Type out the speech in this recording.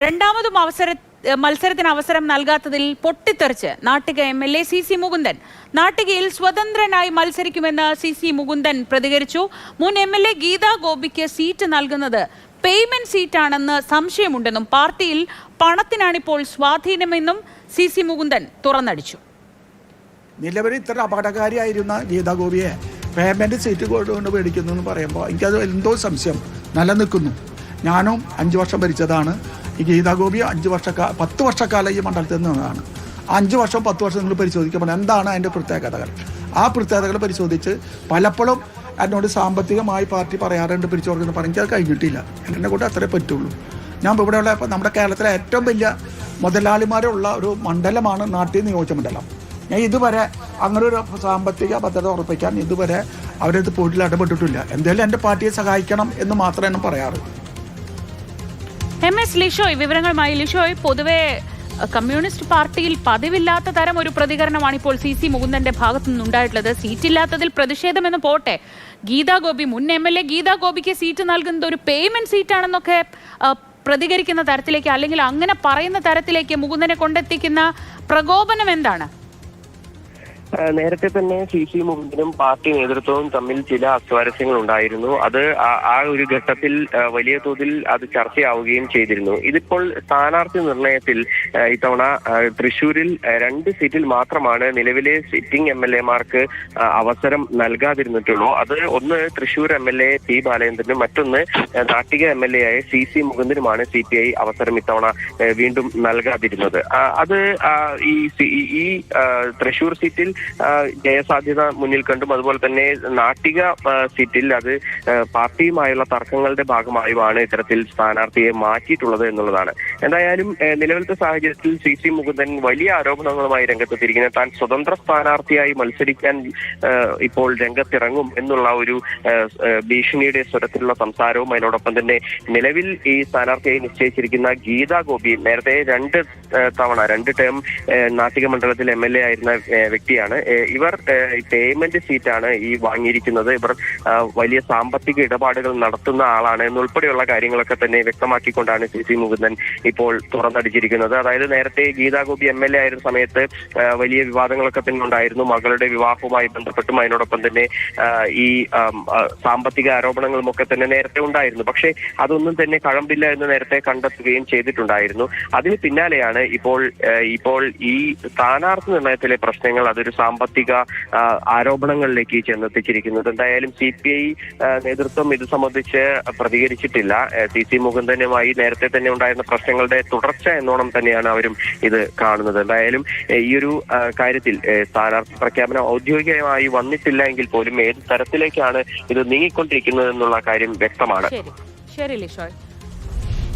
രണ്ടാമതും മത്സരത്തിന് അവസരം നൽകാത്തതിൽ പൊട്ടിത്തെറിച്ച് നാട്ടിക MLA CC മുകുന്ദൻ. നാട്ടികയിൽ സ്വതന്ത്രനായി മത്സരിക്കുമെന്ന് CC മുകുന്ദൻ പ്രതികരിച്ചു. മുൻ MLA ഗീതാ ഗോപിക്ക് സീറ്റ് നൽകുന്നത് പേയ്മെന്റ് സീറ്റാണെന്ന് സംശയമുണ്ടെന്നും പാർട്ടിയിൽ പണത്തിനാണിപ്പോൾ സ്വാധീനമെന്നും CC മുകുന്ദൻ തുറന്നടിച്ചു. നിലവിൽ ഇത്ര അപകടകാരിയായിരുന്ന ഗീതാ ഗോപിയെ പേയ്മെന്റ് സീറ്റ് കൊണ്ട് മേടിക്കുന്നു എന്ന് പറയുമ്പോൾ എനിക്കത് എന്തോ സംശയം നിലനിൽക്കുന്നു. ഞാനും 5 വർഷം ഭരിച്ചതാണ്. ഈ ഗീതാ ഗോപി 10 വർഷക്കാലം ഈ മണ്ഡലത്തിൽ നിന്നതാണ്. 5 വർഷം 10 വർഷം നിങ്ങൾ പരിശോധിക്കപ്പെടും എന്താണ് അതിൻ്റെ പ്രത്യേകതകൾ. ആ പ്രത്യേകതകൾ പരിശോധിച്ച് പലപ്പോഴും എന്നോട് സാമ്പത്തികമായി പാർട്ടി പറയാറുണ്ട് പിരിച്ചു കൊടുക്കുന്നു പറഞ്ഞാൽ കഴിഞ്ഞിട്ടില്ല. എന്നെ കൊണ്ട് അത്രേ പറ്റുള്ളൂ. ഞാൻ ഇവിടെയുള്ള നമ്മുടെ കേരളത്തിലെ ഏറ്റവും വലിയ മുതലാളിമാരുള്ള ഒരു മണ്ഡലമാണ് നാട്ടിൽ നിയോജക മണ്ഡലം. ഞാൻ ഇതുവരെ അങ്ങനെ ഒരു സാമ്പത്തിക ഭദ്രത ഉറപ്പിക്കാൻ ഇതുവരെ അവരത് പോയിട്ടിൽ ഇടപെട്ടിട്ടില്ല. എന്തായാലും എൻ്റെ പാർട്ടിയെ സഹായിക്കണം എന്ന് മാത്രമേ ഞാൻ പറയാറ്. MS ലിഷോയ് വിവരങ്ങളുമായി. ലിഷോയ്, പൊതുവെ കമ്മ്യൂണിസ്റ്റ് പാർട്ടിയിൽ പതിവില്ലാത്ത തരം ഒരു പ്രതികരണമാണ് ഇപ്പോൾ CC മുകുന്ദന്റെ ഭാഗത്തു നിന്നുണ്ടായിട്ടുള്ളത്. സീറ്റില്ലാത്തതിൽ പ്രതിഷേധമെന്ന് പോട്ടെ, ഗീതാ ഗോപി മുൻ MLA ഗീതാ ഗോപിക്ക് സീറ്റ് നൽകുന്നത് ഒരു പേയ്മെന്റ് സീറ്റാണെന്നൊക്കെ പ്രതികരിക്കുന്ന തരത്തിലേക്ക്, അല്ലെങ്കിൽ അങ്ങനെ പറയുന്ന തരത്തിലേക്ക് മുകുന്ദനെ കൊണ്ടെത്തിക്കുന്ന പ്രകോപനം എന്താണ്? നേരത്തെ തന്നെ CC മുകുന്ദനും പാർട്ടി നേതൃത്വവും തമ്മിൽ ചില അസ്വാരസ്യങ്ങൾ ഉണ്ടായിരുന്നു. അത് ആ ഒരു ഘട്ടത്തിൽ വലിയ തോതിൽ അത് ചർച്ചയാവുകയും ചെയ്തിരുന്നു. ഇതിപ്പോൾ സ്ഥാനാർത്ഥി നിർണയത്തിൽ ഇത്തവണ തൃശ്ശൂരിൽ 2 സീറ്റിൽ മാത്രമാണ് നിലവിലെ സിറ്റിംഗ് MLA മാർക്ക് അവസരം നൽകാതിരുന്നിട്ടുള്ളൂ. അത് ഒന്ന് തൃശ്ശൂർ MLA P ബാലചന്ദ്രനും മറ്റൊന്ന് നാട്ടിക MLA ആയ CC മുകുന്ദനുമാണ് CPI അവസരം ഇത്തവണ വീണ്ടും നൽകാതിരുന്നത്. അത് ഈ തൃശ്ശൂർ സീറ്റിൽ ജയസാധ്യത മുന്നിൽ കണ്ടും അതുപോലെ തന്നെ നാട്ടിക സീറ്റിൽ അത് പാർട്ടിയുമായുള്ള തർക്കങ്ങളുടെ ഭാഗമായുമാണ് ഇത്തരത്തിൽ സ്ഥാനാർത്ഥിയെ മാറ്റിയിട്ടുള്ളത് എന്നുള്ളതാണ്. എന്തായാലും നിലവിലത്തെ സാഹചര്യത്തിൽ CC മുകുന്ദൻ വലിയ ആരോപണങ്ങളുമായി രംഗത്തെത്തിയിരിക്കുന്നത്. താൻ സ്വതന്ത്ര സ്ഥാനാർത്ഥിയായി മത്സരിക്കാൻ ഇപ്പോൾ രംഗത്തിറങ്ങും എന്നുള്ള ഒരു ഭീഷണിയുടെ സ്വരത്തിലുള്ള സംസാരവും അതിനോടൊപ്പം തന്നെ നിലവിൽ ഈ സ്ഥാനാർത്ഥിയായി നിശ്ചയിച്ചിരിക്കുന്ന ഗീതാ ഗോപി നേരത്തെ 2 ടേം നാട്ടിക മണ്ഡലത്തിൽ MLA ആയിരുന്ന വ്യക്തിയാണ്. ഇവർ പേയ്മെന്റ് സീറ്റാണ് ഈ വാങ്ങിയിരിക്കുന്നത്. ഇവർ വലിയ സാമ്പത്തിക ഇടപാടുകൾ നടത്തുന്ന ആളാണ് എന്നുൾപ്പെടെയുള്ള കാര്യങ്ങളൊക്കെ തന്നെ വ്യക്തമാക്കിക്കൊണ്ടാണ് CC മുകുന്ദൻ ഇപ്പോൾ തുറന്നടിച്ചിരിക്കുന്നത്. അതായത് നേരത്തെ ഗീതാ ഗോപി MLA ആയിരുന്ന സമയത്ത് വലിയ വിവാദങ്ങളൊക്കെ തന്നെ ഉണ്ടായിരുന്നു. മകളുടെ വിവാഹവുമായി ബന്ധപ്പെട്ടും അതിനോടൊപ്പം തന്നെ ഈ സാമ്പത്തിക ആരോപണങ്ങളും ഒക്കെ തന്നെ നേരത്തെ ഉണ്ടായിരുന്നു. പക്ഷേ അതൊന്നും തന്നെ കഴമ്പില്ല എന്ന് നേരത്തെ കണ്ടെത്തുകയും ചെയ്തിട്ടുണ്ടായിരുന്നു. അതിന് പിന്നാലെയാണ് ഇപ്പോൾ ഈ സ്ഥാനാർത്ഥി നിർണയത്തിലെ പ്രശ്നങ്ങൾ അതൊരു സാമ്പത്തിക ആരോപണങ്ങളിലേക്ക് ചെന്നെത്തിച്ചിരിക്കുന്നത്. എന്തായാലും CPI നേതൃത്വം ഇത് സംബന്ധിച്ച് പ്രതികരിച്ചിട്ടില്ല. CC മുകുന്ദനുമായി നേരത്തെ തന്നെ ഉണ്ടായിരുന്ന പ്രശ്നങ്ങളുടെ തുടർച്ച എന്നോണം തന്നെയാണ് അവരും ഇത് കാണുന്നത്. എന്തായാലും ഈ ഒരു കാര്യത്തിൽ സ്ഥാനാർത്ഥി പ്രഖ്യാപനം ഔദ്യോഗികമായി വന്നിട്ടില്ല എങ്കിൽ പോലും ഏത് തരത്തിലേക്കാണ് ഇത് നീങ്ങിക്കൊണ്ടിരിക്കുന്നത് എന്നുള്ള കാര്യം വ്യക്തമാണ്. ശരി ലിഷോയ്.